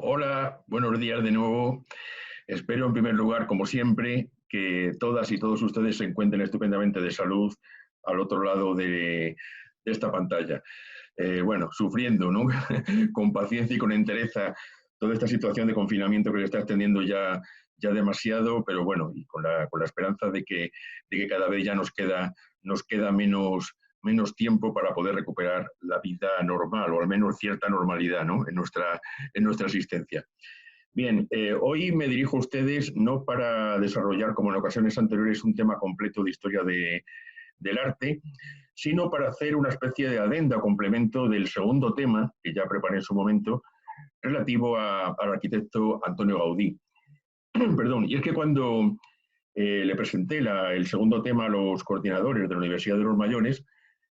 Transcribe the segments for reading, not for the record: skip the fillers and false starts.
Hola, buenos días de nuevo. Espero en primer lugar, como siempre, que todas y todos ustedes se encuentren estupendamente de salud al otro lado de esta pantalla. Bueno, sufriendo, ¿no? Con paciencia y con entereza toda esta situación de confinamiento que se está extendiendo ya demasiado, pero bueno, y con la esperanza de que cada vez ya nos queda menos tiempo para poder recuperar la vida normal o al menos cierta normalidad, ¿no? en nuestra existencia. Bien, hoy me dirijo a ustedes no para desarrollar, como en ocasiones anteriores, un tema completo de historia del arte, sino para hacer una especie de adenda o complemento del segundo tema, que ya preparé en su momento, relativo al arquitecto Antonio Gaudí. Perdón, y es que cuando le presenté el segundo tema a los coordinadores de la Universidad de los Mayores,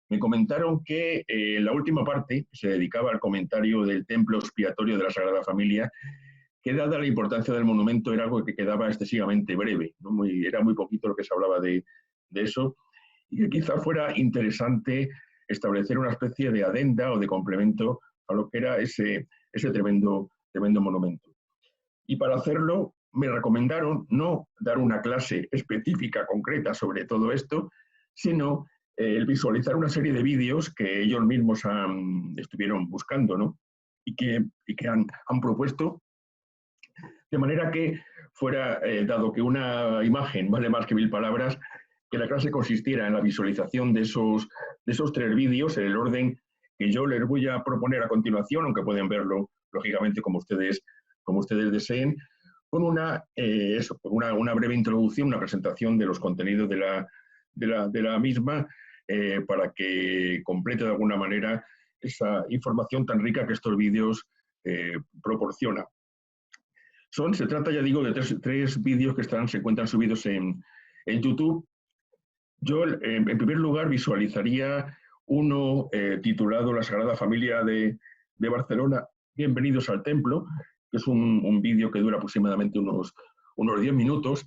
me comentaron que la última parte, que se dedicaba al comentario del templo expiatorio de la Sagrada Familia, que dada la importancia del monumento era algo que quedaba excesivamente breve, ¿no? Era muy poquito lo que se hablaba de eso, y que quizá fuera interesante establecer una especie de adenda o de complemento a lo que era ese tremendo monumento. Y para hacerlo me recomendaron no dar una clase específica, concreta sobre todo esto, sino el visualizar una serie de vídeos que ellos mismos estuvieron buscando, ¿no? y que han propuesto, de manera que fuera, dado que una imagen vale más que 1000 palabras, que la clase consistiera en la visualización de esos 3 vídeos en el orden que yo les voy a proponer a continuación, aunque pueden verlo, lógicamente, como ustedes deseen, con una breve introducción, una presentación de los contenidos de la misma, para que complete de alguna manera esa información tan rica que estos vídeos proporcionan. Se trata, ya digo, de tres vídeos que se encuentran subidos en YouTube. Yo, en primer lugar, visualizaría uno titulado La Sagrada Familia de Barcelona, Bienvenidos al Templo, que es un vídeo que dura aproximadamente unos 10 minutos,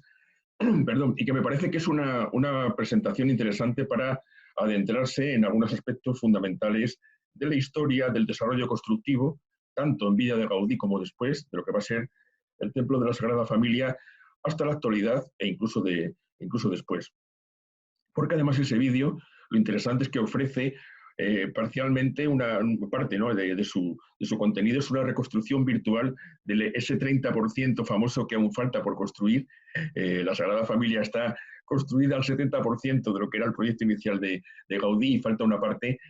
perdón, y que me parece que es una presentación interesante para adentrarse en algunos aspectos fundamentales de la historia del desarrollo constructivo, tanto en vida de Gaudí como después, de lo que va a ser el Templo de la Sagrada Familia hasta la actualidad e incluso después. Porque además ese vídeo, lo interesante es que ofrece parcialmente una parte, ¿no? de su contenido, es una reconstrucción virtual de ese 30% famoso que aún falta por construir. La Sagrada Familia está construida al 70% de lo que era el proyecto inicial de Gaudí, y falta una parte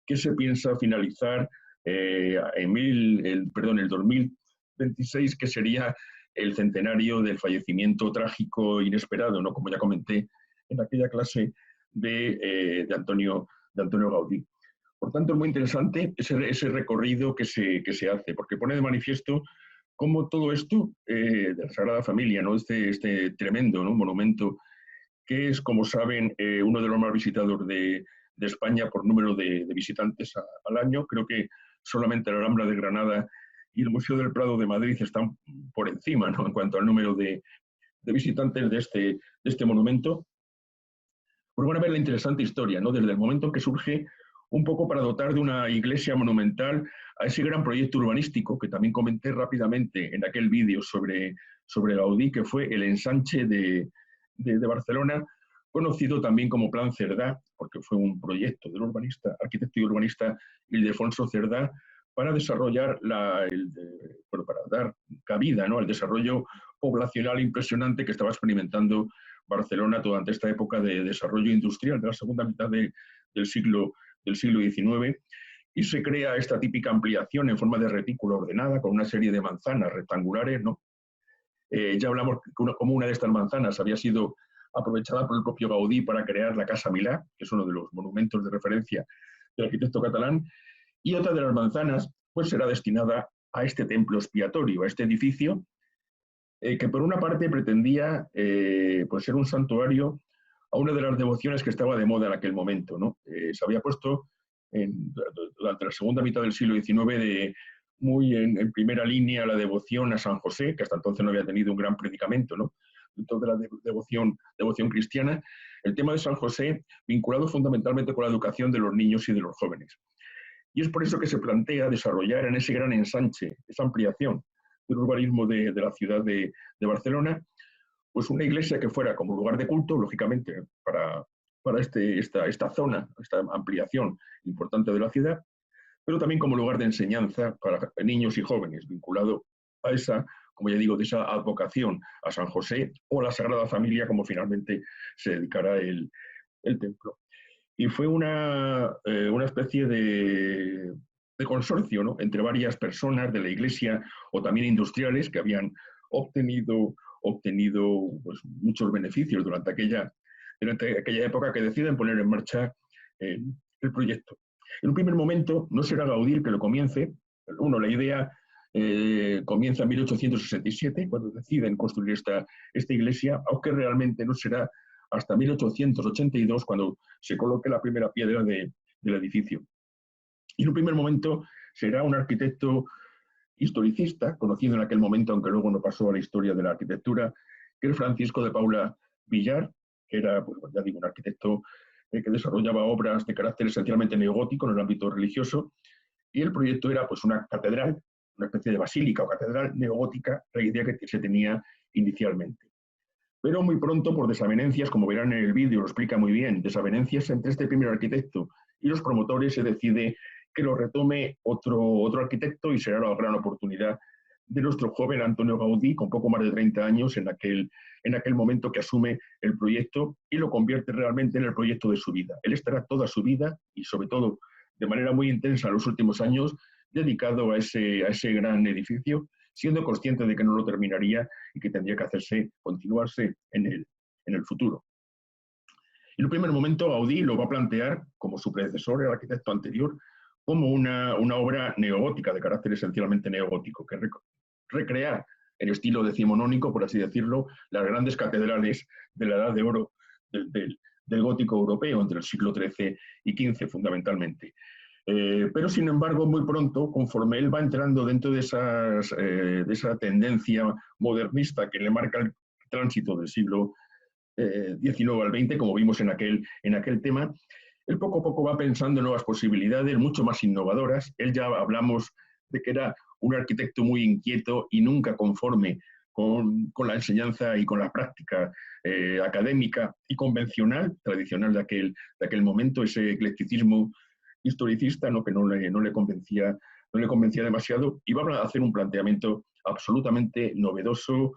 que se piensa finalizar el 2026, que sería el centenario del fallecimiento trágico inesperado, ¿no? Como ya comenté en aquella clase de Antonio Gaudí. Por tanto, es muy interesante ese recorrido que se hace, porque pone de manifiesto cómo todo esto de la Sagrada Familia, ¿no? este tremendo, ¿no? monumento, que es, como saben, uno de los más visitados de España por número de visitantes al año. Creo que solamente la Alhambra de Granada y el Museo del Prado de Madrid están por encima, ¿no? en cuanto al número de visitantes de este monumento. Pues van a ver la interesante historia, ¿no? Desde el momento en que surge un poco para dotar de una iglesia monumental a ese gran proyecto urbanístico que también comenté rápidamente en aquel vídeo sobre Gaudí, que fue el ensanche de Barcelona, conocido también como Plan Cerdá, porque fue un proyecto del arquitecto y urbanista Ildefonso Cerdá, para desarrollar para dar cabida, ¿no? al desarrollo poblacional impresionante que estaba experimentando Barcelona durante esta época de desarrollo industrial de la segunda mitad del siglo XIX, y se crea esta típica ampliación en forma de retículo ordenada con una serie de manzanas rectangulares, ¿no? Ya hablamos como una de estas manzanas había sido aprovechada por el propio Gaudí para crear la Casa Milà, que es uno de los monumentos de referencia del arquitecto catalán, y otra de las manzanas pues será destinada a este templo expiatorio, a este edificio, que por una parte pretendía pues ser un santuario a una de las devociones que estaba de moda en aquel momento, ¿no? Se había puesto durante la segunda mitad del siglo XIX muy en primera línea la devoción a San José, que hasta entonces no había tenido un gran predicamento, ¿no? Dentro de la devoción cristiana, el tema de San José vinculado fundamentalmente con la educación de los niños y de los jóvenes. Y es por eso que se plantea desarrollar en ese gran ensanche, esa ampliación del urbanismo de la ciudad de Barcelona, pues una iglesia que fuera como lugar de culto, lógicamente, para esta zona, esta ampliación importante de la ciudad, pero también como lugar de enseñanza para niños y jóvenes, vinculado a esa, como ya digo, de esa advocación a San José o la Sagrada Familia, como finalmente se dedicará el templo. Y fue una especie de consorcio, ¿no?, entre varias personas de la iglesia o también industriales que habían obtenido pues, muchos beneficios durante aquella época, que deciden poner en marcha el proyecto. En un primer momento no será Gaudí el que lo comience. La idea comienza en 1867, cuando deciden construir esta iglesia, aunque realmente no será hasta 1882 cuando se coloque la primera piedra del edificio. Y en un primer momento será un arquitecto historicista, conocido en aquel momento, aunque luego no pasó a la historia de la arquitectura, que es Francisco de Paula Villar, que era, pues, ya digo, un arquitecto que desarrollaba obras de carácter esencialmente neogótico en el ámbito religioso, y el proyecto era, pues, una catedral, una especie de basílica o catedral neogótica, la idea que se tenía inicialmente. Pero muy pronto, por desavenencias, como verán en el vídeo, lo explica muy bien, desavenencias entre este primer arquitecto y los promotores, se decide que lo retome otro arquitecto, y será la gran oportunidad de nuestro joven Antonio Gaudí, con poco más de 30 años en aquel momento, que asume el proyecto y lo convierte realmente en el proyecto de su vida. Él estará toda su vida, y sobre todo de manera muy intensa en los últimos años, dedicado a ese gran edificio, siendo consciente de que no lo terminaría y que tendría que continuarse en el futuro. En un primer momento, Gaudí lo va a plantear, como su predecesor, el arquitecto anterior, como una obra neogótica, de carácter esencialmente neogótico, que recrea en estilo decimonónico, por así decirlo, las grandes catedrales de la Edad de Oro del gótico europeo, entre el siglo XIII y XV, fundamentalmente. Pero, sin embargo, muy pronto, conforme él va entrando dentro de esa tendencia modernista que le marca el tránsito del siglo XIX al XX, como vimos en aquel tema, él poco a poco va pensando en nuevas posibilidades, mucho más innovadoras. Él, ya hablamos de que era un arquitecto muy inquieto y nunca conforme con la enseñanza y con la práctica académica y convencional, tradicional de aquel momento, ese eclecticismo historicista, ¿no?, que no le convencía demasiado, y va a hacer un planteamiento absolutamente novedoso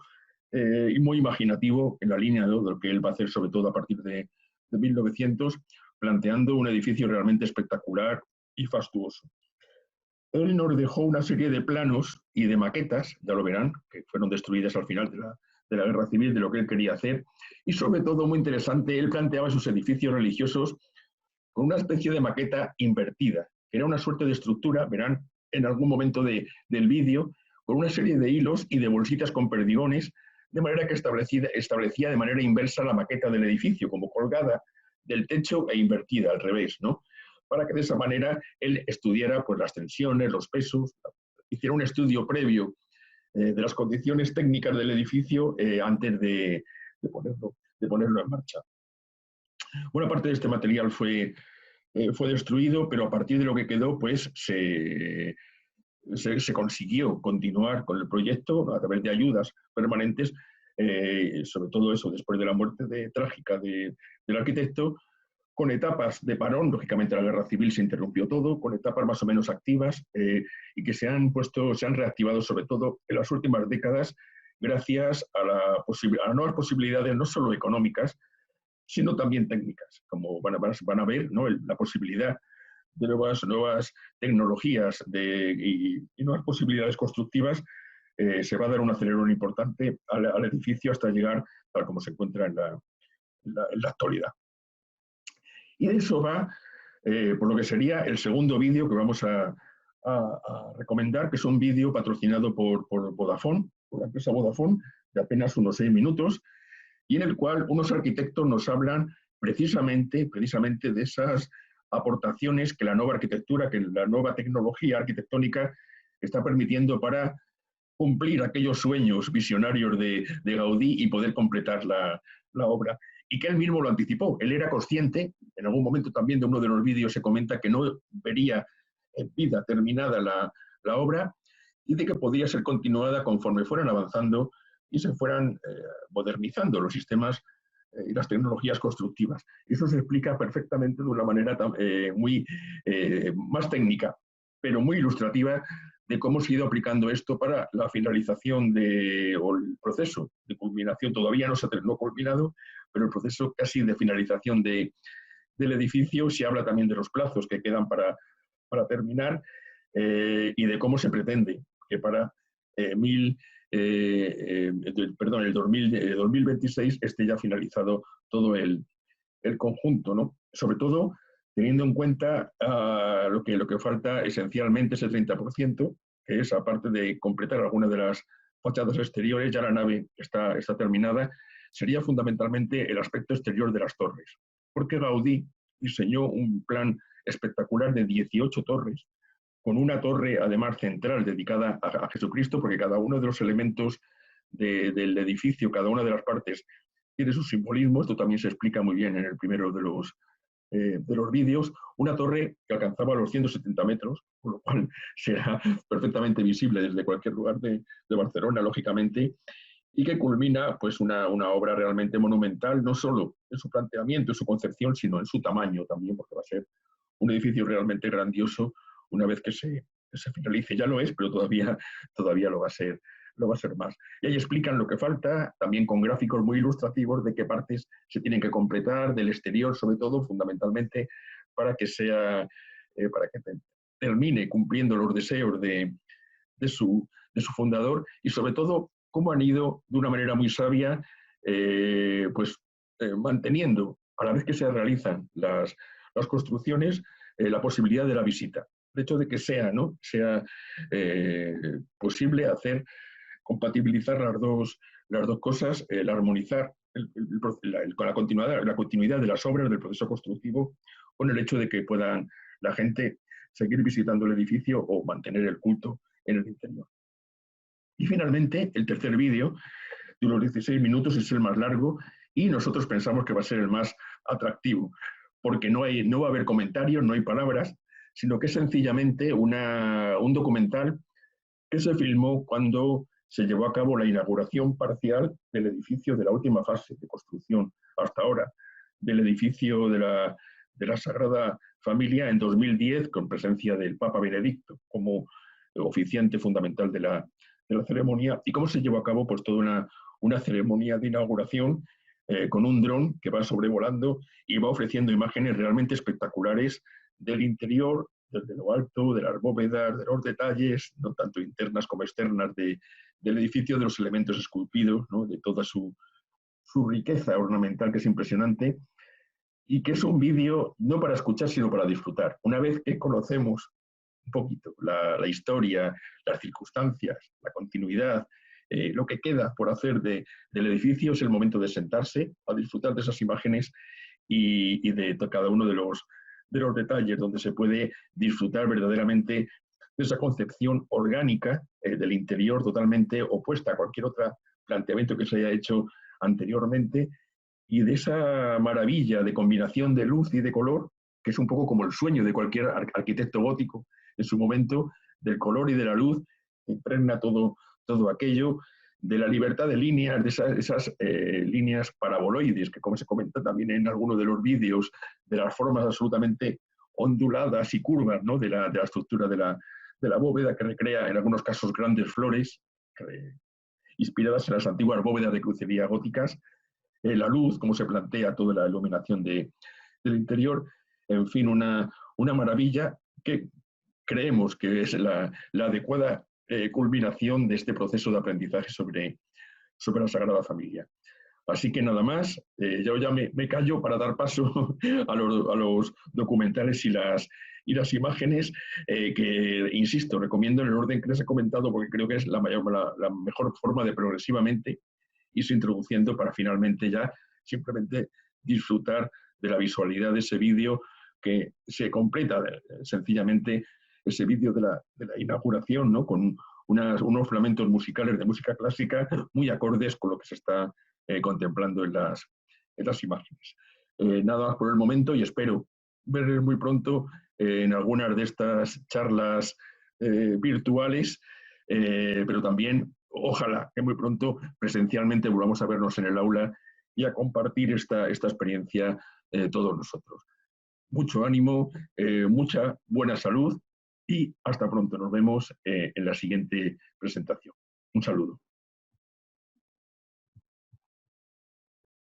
y muy imaginativo en la línea, ¿no?, de lo que él va a hacer, sobre todo a partir de 1900, planteando un edificio realmente espectacular y fastuoso. Él nos dejó una serie de planos y de maquetas, ya lo verán, que fueron destruidas al final de la Guerra Civil, de lo que él quería hacer, y sobre todo, muy interesante, él planteaba sus edificios religiosos con una especie de maqueta invertida, que era una suerte de estructura, verán en algún momento del vídeo, con una serie de hilos y de bolsitas con perdigones, de manera que establecía de manera inversa la maqueta del edificio, como colgada del techo e invertida al revés, ¿no?, para que de esa manera él estudiara, pues, las tensiones, los pesos, hiciera un estudio previo de las condiciones técnicas del edificio antes de ponerlo en marcha. Buena parte de este material fue destruido, pero a partir de lo que quedó, pues se consiguió continuar con el proyecto a través de ayudas permanentes, sobre todo eso después de la muerte trágica del arquitecto, con etapas de parón. Lógicamente la guerra civil se interrumpió todo, con etapas más o menos activas y que se han reactivado sobre todo en las últimas décadas, gracias a las nuevas posibilidades, no solo económicas, sino también técnicas, como van a ver, ¿no?, la posibilidad de nuevas tecnologías y nuevas posibilidades constructivas. Se va a dar un acelerón importante al edificio hasta llegar tal como se encuentra en la actualidad. Y de eso va, por lo que sería el segundo vídeo que vamos a recomendar, que es un vídeo patrocinado por Vodafone, por la empresa Vodafone, de apenas unos 6 minutos, y en el cual unos arquitectos nos hablan precisamente de esas aportaciones que la nueva arquitectura, que la nueva tecnología arquitectónica está permitiendo para cumplir aquellos sueños visionarios de Gaudí y poder completar la obra. Y que él mismo lo anticipó. Él era consciente, en algún momento también de uno de los vídeos se comenta que no vería en vida terminada la obra, y de que podía ser continuada conforme fueran avanzando y se fueran modernizando los sistemas y las tecnologías constructivas. Eso se explica perfectamente de una manera muy más técnica, pero muy ilustrativa de cómo se ha ido aplicando esto para la finalización o el proceso de culminación. Todavía no se ha culminado, pero el proceso casi de finalización del edificio. Se habla también de los plazos que quedan para terminar y de cómo se pretende que para el 2026 esté ya finalizado todo el conjunto, ¿no? Sobre todo teniendo en cuenta lo que falta esencialmente ese 30%, que es, aparte de completar algunas de las fachadas exteriores, ya la nave está terminada, sería fundamentalmente el aspecto exterior de las torres, porque Gaudí diseñó un plan espectacular de 18 torres, con una torre además central dedicada a Jesucristo, porque cada uno de los elementos del edificio, cada una de las partes tiene su simbolismo. Esto también se explica muy bien en el primero de los vídeos. Una torre que alcanzaba los 170 metros, con lo cual será perfectamente visible desde cualquier lugar de Barcelona, lógicamente, y que culmina pues una obra realmente monumental, no solo en su planteamiento, en su concepción, sino en su tamaño también, porque va a ser un edificio realmente grandioso una vez que se finalice. Ya lo es, pero todavía lo va a ser más. Y ahí explican lo que falta, también con gráficos muy ilustrativos de qué partes se tienen que completar, del exterior sobre todo, fundamentalmente, para que termine cumpliendo los deseos de su fundador, y sobre todo cómo han ido de una manera muy sabia manteniendo, a la vez que se realizan las construcciones, la posibilidad de la visita. El hecho de que sea posible compatibilizar las dos cosas, el armonizar con la continuidad de las obras del proceso constructivo, con el hecho de que puedan la gente seguir visitando el edificio o mantener el culto en el interior. Y finalmente, el tercer vídeo, de unos 16 minutos, es el más largo y nosotros pensamos que va a ser el más atractivo, porque no va a haber comentarios, no hay palabras, sino que es sencillamente un documental que se filmó cuando se llevó a cabo la inauguración parcial del edificio de la última fase de construcción hasta ahora, del edificio de la Sagrada Familia en 2010, con presencia del Papa Benedicto como oficiante fundamental de la ceremonia, y cómo se llevó a cabo pues toda una ceremonia de inauguración con un dron que va sobrevolando y va ofreciendo imágenes realmente espectaculares del interior, desde lo alto, de las bóvedas, de los detalles, no tanto internas como externas del edificio, de los elementos esculpidos, ¿no? De toda su riqueza ornamental, que es impresionante, y que es un vídeo no para escuchar, sino para disfrutar. Una vez que conocemos un poquito la historia, las circunstancias, la continuidad, lo que queda por hacer del edificio, es el momento de sentarse a disfrutar de esas imágenes y de cada uno de los detalles, donde se puede disfrutar verdaderamente de esa concepción orgánica del interior, totalmente opuesta a cualquier otro planteamiento que se haya hecho anteriormente, y de esa maravilla de combinación de luz y de color, que es un poco como el sueño de cualquier arquitecto gótico en su momento, del color y de la luz, que impregna todo aquello, de la libertad de líneas, de esas líneas paraboloides, que como se comenta también en algunos de los vídeos, de las formas absolutamente onduladas y curvas, ¿no? de la estructura de la bóveda, que recrea en algunos casos grandes flores, inspiradas en las antiguas bóvedas de crucería góticas, la luz, como se plantea toda la iluminación del interior, en fin, una maravilla que creemos que es la adecuada culminación de este proceso de aprendizaje sobre la Sagrada Familia. Así que nada más, yo ya me callo para dar paso a los documentales y las imágenes que, insisto, recomiendo en el orden que les he comentado, porque creo que es la mejor forma de progresivamente irse introduciendo para finalmente ya simplemente disfrutar de la visualidad de ese vídeo, que se completa sencillamente ese vídeo de la inauguración, ¿no? Con unos flamencos musicales de música clásica muy acordes con lo que se está contemplando en las imágenes. Nada más por el momento, y espero verles muy pronto en algunas de estas charlas virtuales, pero también ojalá que muy pronto presencialmente volvamos a vernos en el aula y a compartir esta experiencia todos nosotros. Mucho ánimo, mucha buena salud y hasta pronto. Nos vemos en la siguiente presentación. Un saludo.